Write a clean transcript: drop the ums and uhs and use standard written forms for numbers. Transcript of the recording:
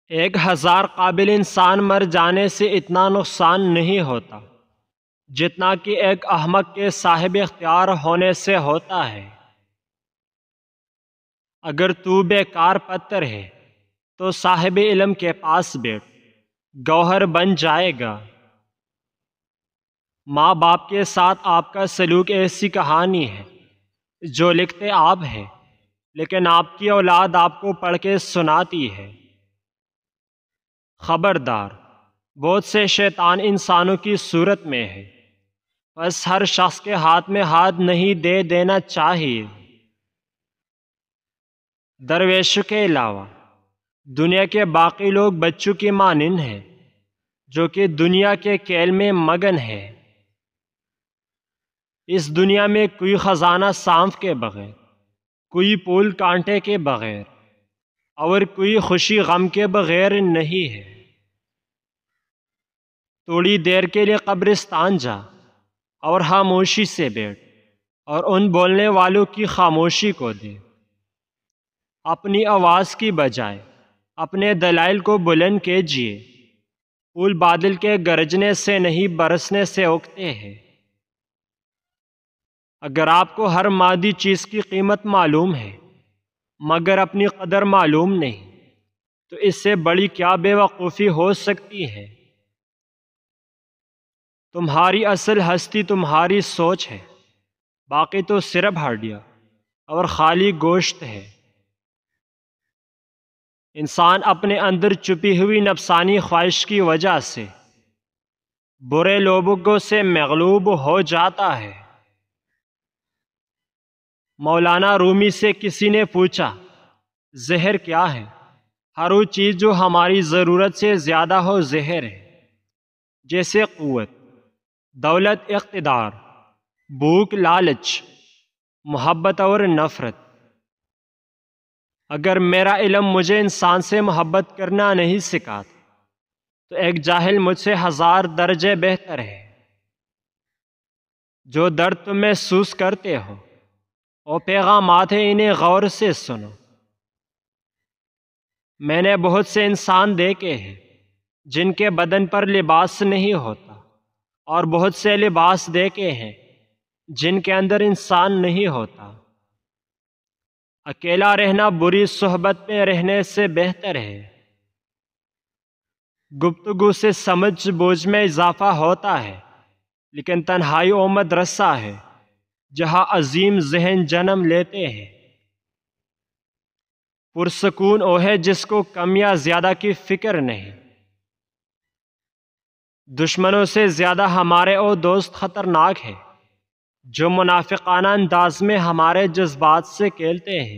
1000 قابل انسان مر جانے سے اتنا نقصان نہیں ہوتا جتنا کہ ایک احمق کے صاحب اختیار ہونے سے ہوتا ہے۔ اگر تو بیکار پتھر ہے تو صاحب علم کے پاس بیٹھ، گوہر بن جائے گا۔ ماں باپ کے ساتھ آپ کا سلوک ایسی کہانی ہے جو لکھتے آپ ہیں لیکن آپ کی اولاد آپ کو پڑھ کے سناتی ہے۔ خبردار، بہت سے شیطان انسانوں کی صورت میں ہے، بس ہر شخص کے ہاتھ میں ہاتھ نہیں دے دینا چاہیے۔ درویشوں کے علاوہ دنیا کے باقی لوگ بچوں کی مانند ہیں جو کہ دنیا کے کھیل میں مگن ہے۔ اس دنیا میں کوئی خزانہ سانپ کے بغیر، کوئی پھول کانٹے کے بغیر اور کوئی خوشی غم کے بغیر نہیں ہے۔ تھوڑی دیر کے لیے قبرستان جا اور خاموشی سے بیٹھ اور ان بولنے والوں کی خاموشی کو دے۔ اپنی آواز کی بجائے اپنے دلائل کو بلند کیجیے۔ پھول بادل کے گرجنے سے نہیں برسنے سے اگتے ہیں۔ اگر آپ کو ہر مادی چیز کی قیمت معلوم ہے مگر اپنی قدر معلوم نہیں تو اس سے بڑی کیا بے وقوفی ہو سکتی ہے۔ تمہاری اصل ہستی تمہاری سوچ ہے، باقی تو صرف ہڈیاں اور خالی گوشت ہے۔ انسان اپنے اندر چھپی ہوئی نفسانی خواہش کی وجہ سے برے لوگوں سے مغلوب ہو جاتا ہے۔ مولانا رومی سے کسی نے پوچھا، زہر کیا ہے؟ ہر وہ چیز جو ہماری ضرورت سے زیادہ ہو زہر ہے، جیسے قوت، دولت، اقتدار، بھوک، لالچ، محبت اور نفرت۔ اگر میرا علم مجھے انسان سے محبت کرنا نہیں سکھاتا تو ایک جاہل مجھ سے 1000 درجے بہتر ہے۔ جو درد تم محسوس کرتے ہو وہ پیغامات ہیں، انہیں غور سے سنو۔ میں نے بہت سے انسان دیکھے ہیں جن کے بدن پر لباس نہیں ہوتا اور بہت سے لباس دیکھے ہیں جن کے اندر انسان نہیں ہوتا۔ اکیلا رہنا بری صحبت میں رہنے سے بہتر ہے۔ گفتگو سے سمجھ بوجھ میں اضافہ ہوتا ہے لیکن تنہائی آمد رسا ہے جہاں عظیم ذہن جنم لیتے ہیں۔ پرسکون وہ ہے جس کو کم یا زیادہ کی فکر نہیں۔ دشمنوں سے زیادہ ہمارے وہ دوست خطرناک ہیں جو منافقانہ انداز میں ہمارے جذبات سے کھیلتے ہیں۔